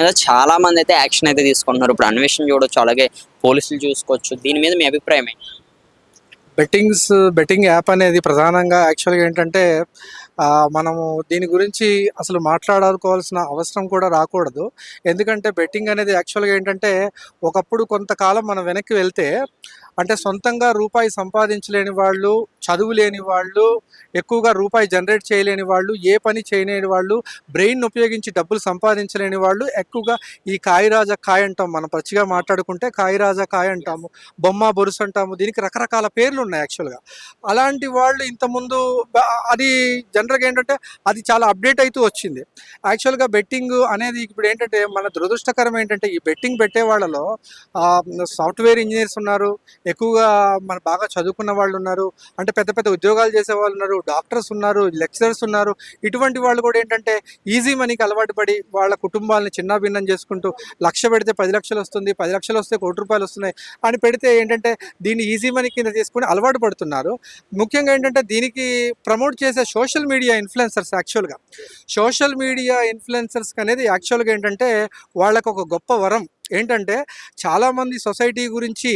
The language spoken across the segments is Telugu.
మీద చాలా మంది అయితే యాక్షన్ అయితే తీసుకుంటున్నారు. ఇప్పుడు అన్వేషణ చూడొచ్చు, అలాగే పోలీసులు చూసుకోవచ్చు. దీని మీద మీ అభిప్రాయం ఏంటి? బెట్టింగ్ యాప్ అనేది ప్రధానంగా యాక్చువల్గా ఏంటంటే మనము దీని గురించి అసలు మాట్లాడుకోవాల్సిన అవసరం కూడా రాకూడదు. ఎందుకంటే బెట్టింగ్ అనేది యాక్చువల్గా ఏంటంటే ఒకప్పుడు కొంతకాలం మనం వెనక్కి వెళ్తే అంటే సొంతంగా రూపాయి సంపాదించలేని వాళ్ళు, చదువు లేని వాళ్ళు, ఎక్కువగా రూపాయి జనరేట్ చేయలేని వాళ్ళు, ఏ పని చేయలేని వాళ్ళు, బ్రెయిన్ ఉపయోగించి డబ్బులు సంపాదించలేని వాళ్ళు ఎక్కువగా ఈ కాయరాజా కాయ అంటాం. మనం పచ్చిగా మాట్లాడుకుంటే కాయరాజా కాయ అంటాము, బొమ్మ బొరుసు అంటాము. దీనికి రకరకాల పేర్లు ఉన్నాయి యాక్చువల్గా. అలాంటి వాళ్ళు ఇంతకుముందు అది జనరల్గా ఏంటంటే అది చాలా అప్డేట్ అవుతూ వచ్చింది. యాక్చువల్గా బెట్టింగ్ అనేది ఇప్పుడు ఏంటంటే మన దురదృష్టకరం ఏంటంటే ఈ బెట్టింగ్ పెట్టే వాళ్ళలో సాఫ్ట్వేర్ ఇంజనీర్స్ ఉన్నారు, ఎక్కువగా మన బాగా చదువుకున్న వాళ్ళు ఉన్నారు, అంటే పెద్ద పెద్ద ఉద్యోగాలు చేసే వాళ్ళు ఉన్నారు, డాక్టర్స్ ఉన్నారు, లెక్చరర్స్ ఉన్నారు. ఇటువంటి వాళ్ళు కూడా ఏంటంటే ఈజీ మనీకి అలవాటు పడి వాళ్ళ కుటుంబాలను చిన్నాభిన్నం చేసుకుంటూ లక్ష పెడితే 10 లక్షలు వస్తుంది, 10 లక్షలు వస్తే ₹1,00,00,000 వస్తున్నాయి అని పెడితే ఏంటంటే దీన్ని ఈజీ మనీ కింద తీసుకుని అలవాటు పడుతున్నారు. ముఖ్యంగా ఏంటంటే దీనికి ప్రమోట్ చేసే సోషల్ మీడియా ఇన్ఫ్లుయెన్సర్స్ యాక్చువల్గా సోషల్ మీడియా ఇన్ఫ్లుయెన్సర్స్ అనేది యాక్చువల్గా ఏంటంటే వాళ్ళకు ఒక గొప్ప వరం ఏంటంటే చాలామంది సొసైటీ గురించి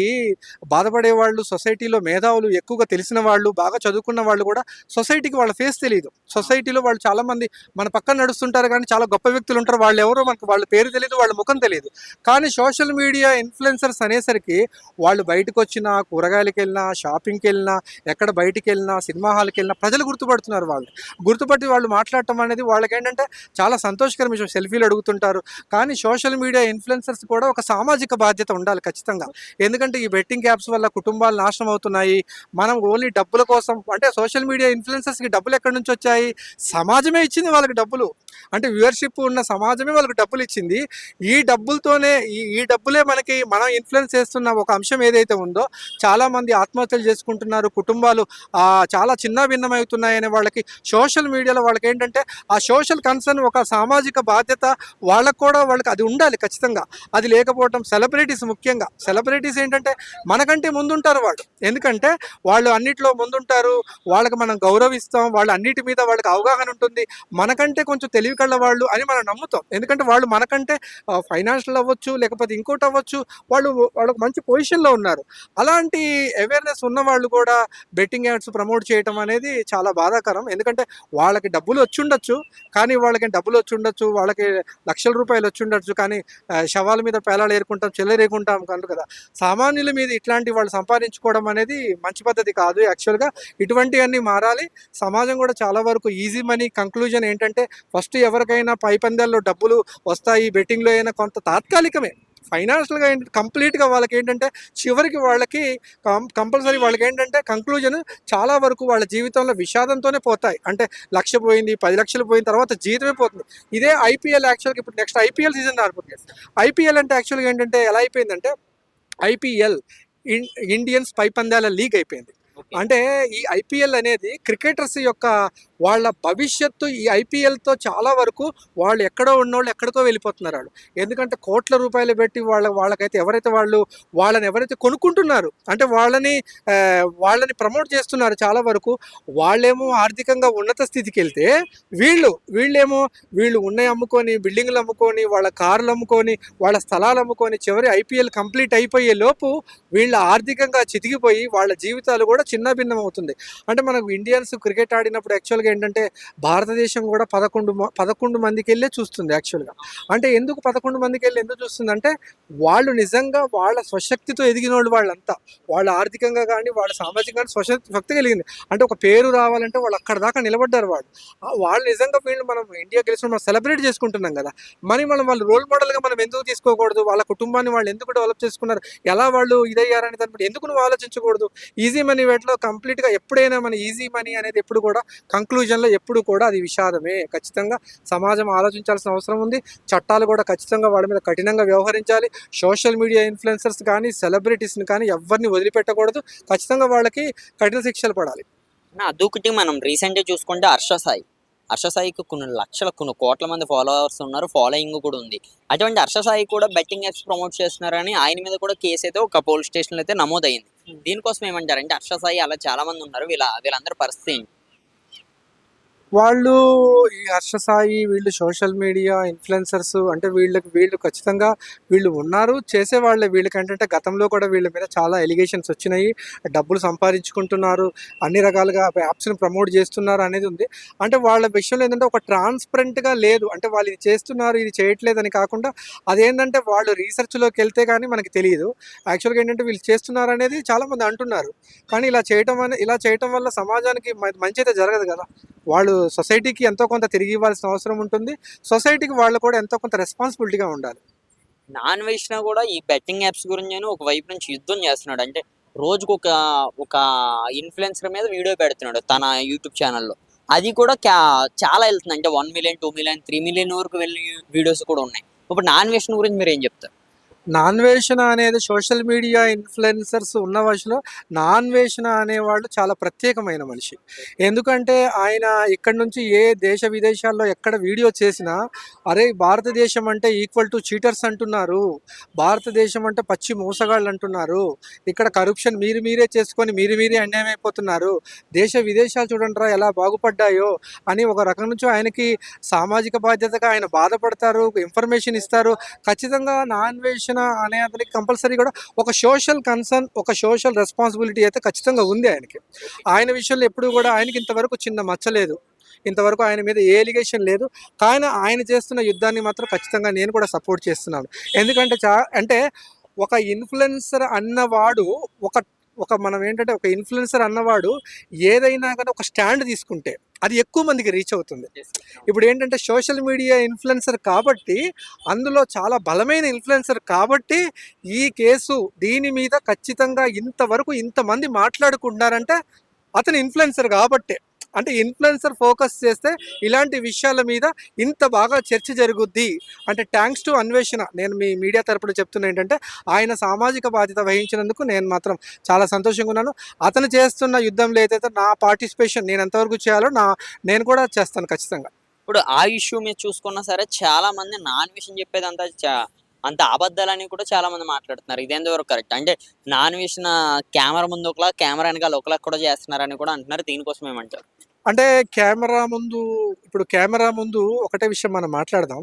బాధపడే వాళ్ళు, సొసైటీలో మేధావులు, ఎక్కువగా తెలిసిన వాళ్ళు, బాగా చదువుకున్న వాళ్ళు కూడా సొసైటీకి వాళ్ళ ఫేస్ తెలియదు. సొసైటీలో వాళ్ళు చాలామంది మన పక్కన నడుస్తుంటారు కానీ చాలా గొప్ప వ్యక్తులు ఉంటారు, వాళ్ళు ఎవరో మనకు వాళ్ళ పేరు తెలియదు, వాళ్ళ ముఖం తెలియదు. కానీ సోషల్ మీడియా ఇన్ఫ్లుయెన్సర్స్ అనేసరికి వాళ్ళు బయటకు వచ్చినా, కూరగాయలకి వెళ్ళినా, షాపింగ్కి వెళ్ళినా, ఎక్కడ బయటికి వెళ్ళినా, సినిమా హాల్కి వెళ్ళినా ప్రజలు గుర్తుపడుతున్నారు. వాళ్ళు గుర్తుపట్టి వాళ్ళు మాట్లాడటం అనేది వాళ్ళకి ఏంటంటే చాలా సంతోషకర విషయం. సెల్ఫీలు అడుగుతుంటారు. కానీ సోషల్ మీడియా ఇన్ఫ్లుయెన్సర్స్ కూడా ఒక సామాజిక బాధ్యత ఉండాలి ఖచ్చితంగా. ఎందుకంటే ఈ బెట్టింగ్ యాప్స్ వల్ల కుటుంబాలు నాశనం అవుతున్నాయి. మనం ఓన్లీ డబ్బుల కోసం అంటే సోషల్ మీడియా ఇన్ఫ్లుయెన్సర్స్కి డబ్బులు ఎక్కడి నుంచి వచ్చాయి? సమాజమే ఇచ్చింది వాళ్ళకి డబ్బులు. అంటే వ్యూవర్షిప్ ఉన్న సమాజమే వాళ్ళకి డబ్బులు ఇచ్చింది. ఈ డబ్బులతోనే ఈ డబ్బులే మనకి మనం ఇన్ఫ్లుయెన్స్ చేస్తున్న ఒక అంశం ఏదైతే ఉందో చాలామంది ఆత్మహత్యలు చేసుకుంటున్నారు. కుటుంబాలు చాలా చిన్న భిన్నమవుతున్నాయనే వాళ్ళకి సోషల్ మీడియాలో వాళ్ళకి ఏంటంటే ఆ సోషల్ కన్సర్న్, ఒక సామాజిక బాధ్యత వాళ్ళకి అది ఉండాలి ఖచ్చితంగా. అది లేకపోవటం సెలబ్రిటీస్, ముఖ్యంగా సెలబ్రిటీస్ ఏంటంటే మనకంటే ముందుంటారు వాళ్ళు. ఎందుకంటే వాళ్ళు అన్నిట్లో ముందుంటారు, వాళ్ళకి మనం గౌరవిస్తాం, వాళ్ళు అన్నిటి మీద వాళ్ళకి అవగాహన ఉంటుంది. మనకంటే కొంచెం తెలివి కళ్ళ వాళ్ళు అని మనం నమ్ముతాం. ఎందుకంటే వాళ్ళు మనకంటే ఫైనాన్షియల్ అవ్వచ్చు, లేకపోతే ఇంకోటి అవ్వచ్చు, వాళ్ళకి మంచి పొజిషన్లో ఉన్నారు. అలాంటి అవేర్నెస్ ఉన్న వాళ్ళు కూడా బెట్టింగ్ యాడ్స్ ప్రమోట్ చేయటం అనేది చాలా బాధాకరం. ఎందుకంటే వాళ్ళకి డబ్బులు వచ్చి ఉండొచ్చు, కానీ వాళ్ళకి లక్షల రూపాయలు వచ్చి ఉండొచ్చు, కానీ శవాల మీద పేలాలు ఏరుకుంటాం, చెల్లరేకుంటాం కాదు కదా. సామాన్యుల మీద ఇట్లాంటి వాళ్ళు సంపాదించుకోవడం అనేది మంచి పద్ధతి కాదు యాక్చువల్గా. ఇటువంటివన్నీ మారాలి. సమాజం కూడా చాలా వరకు ఈజీ మనీ కంక్లూజన్ ఏంటంటే ఫస్ట్ ఎవరికైనా పై పందాల్లో డబ్బులు వస్తాయి, బెట్టింగ్లో అయినా కొంత తాత్కాలికమే. ఫైనాన్షియల్గా కంప్లీట్గా వాళ్ళకి ఏంటంటే చివరికి వాళ్ళకి కంపల్సరీ వాళ్ళకి ఏంటంటే కంక్లూజన్ చాలా వరకు వాళ్ళ జీవితంలో విషాదంతోనే పోతాయి. అంటే లక్ష పోయింది, 10 లక్షలు పోయిన తర్వాత జీవితమే పోతుంది. ఇదే ఐపీఎల్ యాక్చువల్గా ఇప్పుడు నెక్స్ట్ ఐపీఎల్ సీజన్ రాబోతుంది. ఐపీఎల్ అంటే యాక్చువల్గా ఏంటంటే ఎలా అయిపోయిందంటే ఐపీఎల్ ఇండియన్స్ పై పందాల లీగ్ అయిపోయింది. అంటే ఈ ఐపీఎల్ అనేది క్రికెటర్స్ యొక్క వాళ్ళ భవిష్యత్తు ఈ ఐపీఎల్తో చాలా వరకు వాళ్ళు ఎక్కడో ఉన్నోళ్ళు ఎక్కడికో వెళ్ళిపోతున్నారు వాళ్ళు. ఎందుకంటే కోట్ల రూపాయలు పెట్టి వాళ్ళకైతే వాళ్ళని ఎవరైతే కొనుక్కుంటున్నారు అంటే వాళ్ళని ప్రమోట్ చేస్తున్నారు చాలా వరకు. వాళ్ళేమో ఆర్థికంగా ఉన్నత స్థితికి వెళ్తే వీళ్ళు ఉన్నాయి అమ్ముకొని, బిల్డింగ్లు అమ్ముకొని, వాళ్ళ కార్లు అమ్ముకొని, వాళ్ళ స్థలాలు అమ్ముకొని చివరి ఐపీఎల్ కంప్లీట్ అయిపోయే లోపు వీళ్ళ ఆర్థికంగా చితికిపోయి వాళ్ళ జీవితాలు కూడా చిన్న భిన్నం అవుతుంది. అంటే మనకు ఇండియన్స్ క్రికెట్ ఆడినప్పుడు యాక్చువల్గా ఏంటంటే భారతదేశం కూడా 11 మందికి వెళ్ళే చూస్తుంది యాక్చువల్గా. అంటే ఎందుకు 11 మందికి వెళ్ళి ఎందుకు చూస్తుంది అంటే వాళ్ళు నిజంగా వాళ్ళ స్వశక్తితో ఎదిగిన వాళ్ళంతా. వాళ్ళు ఆర్థికంగా కానీ వాళ్ళ సామాజికంగా స్వశక్తి కలిగింది. అంటే ఒక పేరు రావాలంటే వాళ్ళు అక్కడ దాకా నిలబడ్డారు. వాళ్ళు నిజంగా మనం ఇండియా గెలిచిన మనం సెలబ్రేట్ చేసుకుంటున్నాం కదా. వాళ్ళు రోల్ మోడల్గా మనం ఎందుకు తీసుకోకూడదు? వాళ్ళ కుటుంబాన్ని వాళ్ళు ఎందుకు డెవలప్ చేసుకున్నారు, ఎలా వాళ్ళు ఇదయ్యారని దాన్ని ఎందుకు నువ్వు ఆలోచించకూడదు? ఈజీ మనీ వేటలో కంప్లీట్గా ఎప్పుడైనా మన ఈజీ మనీ అనేది ఎప్పుడు కూడా కంక్లూజన్లో ఎప్పుడు కూడా అది విషాదమే. ఖచ్చితంగా సమాజం ఆలోచించాల్సిన అవసరం ఉంది. చట్టాలు కూడా ఖచ్చితంగా వాళ్ళ మీద కఠినంగా వ్యవహరించాలి. సోషల్ మీడియా ఇన్ఫ్లుయెన్సర్స్ కానీ, సెలబ్రిటీస్ని కానీ ఎవరిని వదిలిపెట్టకూడదు. ఖచ్చితంగా వాళ్ళకి కఠిన శిక్షలు పడాలి. అదొకటి మనం రీసెంట్గా చూసుకుంటే హర్ష సాయికి కొన్ని కోట్ల మంది ఫాలోవర్స్ ఉన్నారు, ఫాలోయింగ్ కూడా ఉంది. అటువంటి హర్ష సాయి కూడా బెట్టింగ్ యాప్స్ ప్రమోట్ చేస్తున్నారని ఆయన మీద కూడా కేసు అయితే ఒక పోలీస్ స్టేషన్లో అయితే నమోదైంది. దీనికోసం ఏమంటారంటే హర్ష సాయి అలా చాలా మంది ఉన్నారు, వీళ్ళందరి పరిస్థితి ఏంటి? వాళ్ళు ఈ హర్ష సాయి వీళ్ళు సోషల్ మీడియా ఇన్ఫ్లుయెన్సర్స్ అంటే వీళ్ళు ఖచ్చితంగా వీళ్ళు ఉన్నారు చేసేవాళ్ళే. వీళ్ళకేంటంటే గతంలో కూడా వీళ్ళ మీద చాలా ఎలిగేషన్స్ వచ్చినాయి. డబ్బులు సంపాదించుకుంటున్నారు, అన్ని రకాలుగా యాప్స్‌ని ప్రమోట్ చేస్తున్నారు అనేది ఉంది. అంటే వాళ్ళ విషయంలో ఏందంటే ఒక ట్రాన్స్‌పరెంట్‌గా లేదు. అంటే వాళ్ళు ఇది చేస్తున్నారు, ఇది చేయట్లేదని కాకుండా అదేంటంటే వాళ్ళు రీసెర్చ్‌లోకెళ్తే గానీ మనకి తెలీదు. యాక్చువల్‌గా ఏంటంటే వీళ్ళు చేస్తున్నారనేది చాలామంది అంటున్నారు. కానీ ఇలా చేయటం వల్ల సమాజానికి మంచయితే జరగదు గదా! వాళ్ళు సొసైటీకి ఎంతో కొంత తిరిగి ఇవ్వాల్సిన అవసరం ఉంటుంది. సొసైటీకి వాళ్ళు కూడా ఎంతో కొంత రెస్పాన్సిబిలిటీగా ఉండాలి. నాన్ వేషినా కూడా ఈ బెట్టింగ్ యాప్స్ గురించేను ఒక వైపు నుంచి యుద్ధం చేస్తున్నాడు. అంటే రోజుకొక ఒక ఇన్‌ఫ్లుయెన్సర్ మీద వీడియో పెడుతున్నాడు తన యూట్యూబ్ ఛానెల్‌లో. అది కూడా చాలా ఎళ్తుంది. అంటే 1,000,000, 2,000,000, 3,000,000 వరకు వెళ్ళిన వీడియోస్ కూడా ఉన్నాయి. ఇప్పుడు నాన్ వేషన్ గురించి మీరేం చెప్తారు? నాన్వేషణ అనేది సోషల్ మీడియా ఇన్ఫ్లుయెన్సర్స్ ఉన్న వయసులో నాన్వేషణ అనేవాళ్ళు చాలా ప్రత్యేకమైన మనిషి. ఎందుకంటే ఆయన ఇక్కడి నుంచి ఏ దేశ విదేశాల్లో ఎక్కడ వీడియో చేసినా అరే భారతదేశం అంటే ఈక్వల్ టు చీటర్స్ అంటున్నారు, భారతదేశం అంటే పచ్చి మోసగాళ్ళు అంటున్నారు, ఇక్కడ కరప్షన్ మీరే చేసుకొని మీరే అన్యాయం అయిపోతున్నారు, దేశ విదేశాలు చూడండిరా ఎలా బాగుపడ్డాయో అని ఒక రకం నుంచి ఆయనకి సామాజిక బాధ్యతగా ఆయన బాధపడతారు, ఇన్ఫర్మేషన్ ఇస్తారు. ఖచ్చితంగా నాన్వేషణ అనే అతనికి కంపల్సరీ కూడా ఒక సోషల్ కన్సర్న్, ఒక సోషల్ రెస్పాన్సిబిలిటీ అయితే ఖచ్చితంగా ఉంది ఆయనకి. ఆయన విషయంలో ఎప్పుడు కూడా ఆయనకి ఇంతవరకు చిన్న మచ్చలేదు. ఇంతవరకు ఆయన మీద ఏ ఎలిగేషన్ లేదు. కానీ ఆయన చేస్తున్న యుద్ధాన్ని మాత్రం ఖచ్చితంగా నేను కూడా సపోర్ట్ చేస్తున్నాను. ఎందుకంటే అంటే ఒక ఇన్‌ఫ్లుయెన్సర్ అన్నవాడు ఒక ఒక మనం ఏంటంటే ఒక ఇన్‌ఫ్లుయెన్సర్ అన్నవాడు ఏదైనా గాని ఒక స్టాండ్ తీసుకుంటే అది ఎక్కువ మందికి రీచ్ అవుతుంది. ఇప్పుడు ఏంటంటే సోషల్ మీడియా ఇన్‌ఫ్లుయెన్సర్ కాబట్టి, అందులో చాలా బలమైన ఇన్‌ఫ్లుయెన్సర్ కాబట్టి ఈ కేసు దీని మీద ఖచ్చితంగా ఇంతవరకు ఇంతమంది మాట్లాడుకుంటున్నారంటే అతను ఇన్‌ఫ్లుయెన్సర్ కాబట్టే. అంటే ఇన్‌ఫ్లుయెన్సర్ ఫోకస్ చేస్తే ఇలాంటి విషయాల మీద ఇంత బాగా చర్చ జరుగుద్ది. అంటే థాంక్స్ టు అన్వేషణ. నేను మీ మీడియా తరపున చెప్తున్నా ఏంటంటే, ఆయన సామాజిక బాధ్యత వహించినందుకు నేను మాత్రం చాలా సంతోషంగా ఉన్నాను. అతను చేస్తున్న యుద్ధంలో ఏదైతే నా పార్టిసిపేషన్ నేను ఎంతవరకు చేయాలో నేను కూడా చేస్తాను ఖచ్చితంగా. ఇప్పుడు ఆ ఇష్యూ మీద చూసుకున్నా సరే చాలా మంది నాన్ వేషన్ చెప్పేదంతా అంత అబద్దాలని కూడా చాలా మంది మాట్లాడుతున్నారు. ఇది ఎంతవరకు కరెక్ట్? అంటే నాన్ వేషన్ కెమెరా ముందు ఒకలా, కెమెరా వెనకాల ఒకలా కూడా చేస్తున్నారని కూడా అంటున్నారు. దీనికోసం ఏమంటారు? అంటే కెమెరా ముందు ఒకటే విషయం మనం మాట్లాడదాం.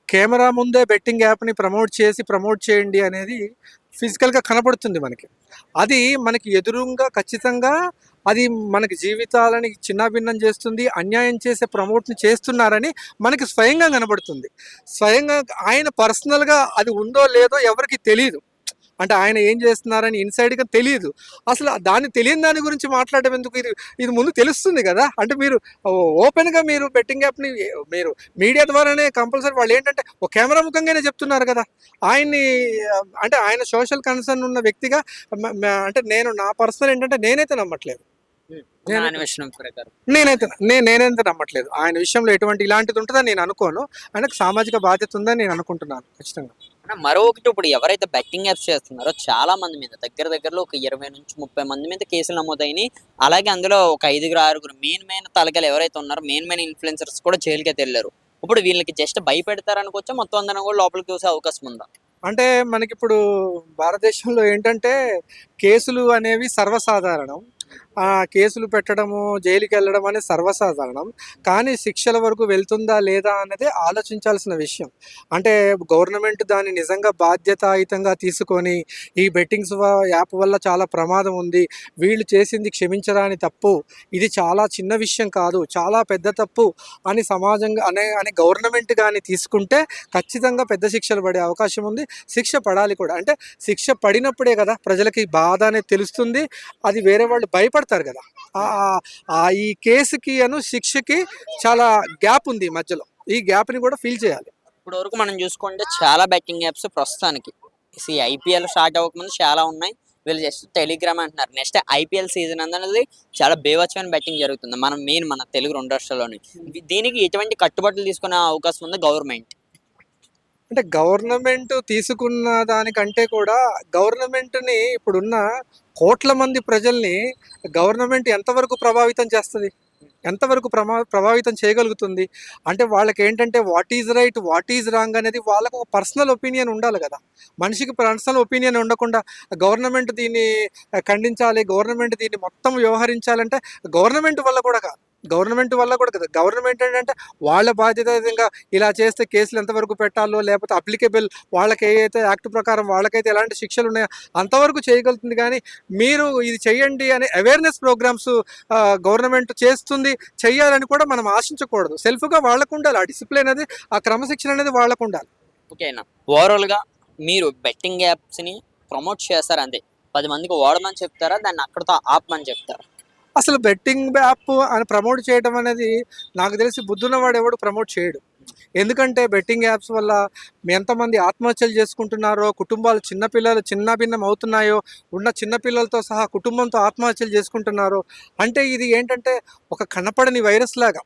కెమెరా ముందే బెట్టింగ్ యాప్‌ని ప్రమోట్ చేయండి అనేది ఫిజికల్‌గా కనపడుతుంది మనకి. అది మనకి ఎదురుంగా ఖచ్చితంగా అది మనకి జీవితాలని చిన్నాభిన్నం చేస్తుంది. అన్యాయం చేసే ప్రమోట్‌ని చేస్తున్నారని మనకి స్వయంగా కనపడుతుంది. స్వయంగా ఆయన పర్సనల్‌గా అది ఉందో లేదో ఎవరికీ తెలీదు. అంటే ఆయన ఏం చేస్తున్నారని ఇన్‌సైడ్‌గా తెలీదు. అసలు దాన్ని తెలియని దాని గురించి మాట్లాడడం ఎందుకు? ఇది ముందు తెలుస్తుంది గదా! అంటే మీరు ఓపెన్‌గా మీరు బెట్టింగ్ యాప్‌ని మీరు మీడియా ద్వారానే కంపల్సరీ వాళ్ళేంటంటే ఒక కెమెరా ముఖంగానే చెప్తున్నారు గదా! ఆయన్ని అంటే ఆయన సోషల్ కన్సర్న్ ఉన్న వ్యక్తిగా మ మ అంటే నేను నా పర్సనల్ ఏంటంటే నేనైతే నమ్మట్లేదు. నాన్ నేనైతే వేషన్ ప్రకారం. నేనైతే నమ్మట్లేదు. ఆయన విషయంలో ఇలాంటిది ఉంటదని నేను అనుకోను. ఆయనకు సామాజిక బాధ్యత ఉందని నేను అనుకుంటున్నాను ఖచ్చితంగా. మరొకటి ఇప్పుడు ఎవరైతే బెట్టింగ్ యాప్స్ చేస్తున్నారో చాలా మంది మీద దగ్గరలో ఒక 20-30 మంది మీద కేసులు నమోదైనయి. అలాగే అందులో ఒక 5, 6 మెయిన్ తలకాయలు ఎవరైతే ఉన్నారో మెయిన్ ఇన్‌ఫ్లుయెన్సర్స్ కూడా జైలుకైతే ఎళ్లారు. ఇప్పుడు వీళ్ళకి జస్ట్ భయపెడతారనుకోవచ్చా? మొత్తం అందరిని కూడా లోపలికి తోసే అవకాశం ఉందా? అంటే మనకిప్పుడు భారతదేశంలో ఏంటంటే కేసులు అనేవి సర్వసాధారణం. కేసులు పెట్టడము, జైలుకెళ్ళడం అనేది సర్వసాధారణం. కానీ శిక్షల వరకు వెళ్తుందా లేదా అన్నదే ఆలోచించాల్సిన విషయం. అంటే గవర్నమెంట్ దాన్ని నిజంగా బాధ్యతాయుతంగా తీసుకొని ఈ యాప్ వల్ల చాలా ప్రమాదం ఉంది. వీళ్ళు చేసింది క్షమించరాని తప్పు. ఇది చాలా చిన్న విషయం కాదు. చాలా పెద్ద తప్పు అని సమాజంగా అని గవర్నమెంట్ గాని తీసుకుంటే ఖచ్చితంగా పెద్ద శిక్షలు పడే అవకాశం ఉంది. శిక్ష పడాలి కూడా. అంటే శిక్ష పడినప్పుడే కదా ప్రజలకి బాధ అనేది తెలుస్తుంది. అది వేరే వాళ్ళు భయపడతారు కదా! ఈ కేసుకి శిక్షకి చాలా గ్యాప్ ఉంది ఈ మధ్యలో. ఈ గ్యాప్‌ని కూడా ఫిల్ చేయాలి. ఇప్పటి వరకు మనం చూసుకుంటే చాలా బెట్టింగ్ యాప్స్ ప్రస్తుతానికి ఐపీఎల్ స్టార్ట్ అవ్వకముందు చాలా ఉన్నాయి. వీళ్ళు జస్ట్ టెలిగ్రామ్ అంటున్నారు. నెక్స్ట్ ఐపీఎల్ సీజన్ అనేది చాలా బేవచ్చమైన బెట్టింగ్ జరుగుతుంది. మన తెలుగు 2 రాష్ట్రాల్లోని. దీనికి ఎటువంటి కట్టుబాట్లు తీసుకునే అవకాశం ఉంది గవర్నమెంట్? అంటే గవర్నమెంట్ తీసుకున్న దానికంటే కూడా గవర్నమెంట్‌ని ఇప్పుడున్న కోట్ల మంది ప్రజల్ని గవర్నమెంట్ ఎంతవరకు ప్రభావితం చేస్తది? ఎంతవరకు ప్రభావితం చేయగలుగుతుంది? అంటే వాళ్ళకేంటంటే what is right, what is wrong అనేది వాళ్ళకు ఒక పర్సనల్ ఒపీనియన్ ఉండాలి గదా! మనిషికి పర్సనల్ ఒపీనియన్ ఉండకుండా గవర్నమెంట్ దీన్ని ఖండించాలి, గవర్నమెంట్ దీన్ని మొత్తం వ్యవహరించాలంటే గవర్నమెంట్ వల్ల కూడా కాదు. గవర్నమెంట్ వల్ల కూడా కదా. గవర్నమెంట్ ఏంటంటే వాళ్ళ బాధ్యతగా ఇలా చేస్తే కేసులు ఎంతవరకు పెట్టాలో, లేకపోతే అప్లికేబుల్ వాళ్ళకి ఏదైతే యాక్ట్ ప్రకారం వాళ్ళకైతే ఎలాంటి శిక్షలు ఉన్నాయో అంతవరకు చేయగలుగుతుంది. కానీ మీరు ఇది చేయండి అనే అవేర్నెస్ ప్రోగ్రామ్స్ గవర్నమెంట్ చేస్తుంది, చెయ్యాలని కూడా మనం ఆశించకూడదు. సెల్ఫ్గా వాళ్ళకు ఉండాలి, ఆ డిసిప్లిన్ అనేది, ఆ క్రమశిక్షణ అనేది వాళ్ళకు ఉండాలి. ఓకేనా, ఓవరాల్గా మీరు బెట్టింగ్ యాప్స్ని ప్రమోట్ చేస్తారు అంతే, 10 మందికి వాడమని చెప్తారా, దాన్ని అక్కడితో ఆపమని చెప్తారా? అసలు బెట్టింగ్ యాప్ అని ప్రమోట్ చేయడం అనేది నాకు తెలిసి బుద్ధున్నవాడు ఎవడు ప్రమోట్ చేయడు. ఎందుకంటే బెట్టింగ్ యాప్స్ వల్ల ఎంతమంది ఆత్మహత్యలు చేసుకుంటున్నారో, కుటుంబాలు చిన్నపిల్లలు చిన్నభిన్నం అవుతున్నాయో, ఉన్న చిన్నపిల్లలతో సహా కుటుంబంతో ఆత్మహత్యలు చేసుకుంటున్నారో, అంటే ఇది ఏంటంటే ఒక కనపడని వైరస్ లాగా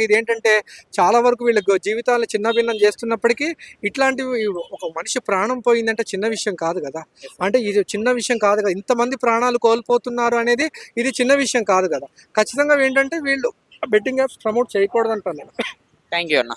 ఇది ఏంటంటే చాలా వరకు వీళ్ళ జీవితాలను చిన్నభిన్నం చేస్తున్నప్పటికీ ఇట్లాంటివి ఒక మనిషి ప్రాణం పోయిందంటే చిన్న విషయం కాదు కదా. అంటే ఇది చిన్న విషయం కాదు కదా, ఇంతమంది ప్రాణాలు కోల్పోతున్నారు అనేది ఇది చిన్న విషయం కాదు కదా. ఖచ్చితంగా ఏంటంటే వీళ్ళు బెట్టింగ్ యాప్స్ ప్రమోట్ చేయకూడదు అంటాను నేను. థ్యాంక్ యూ అన్న.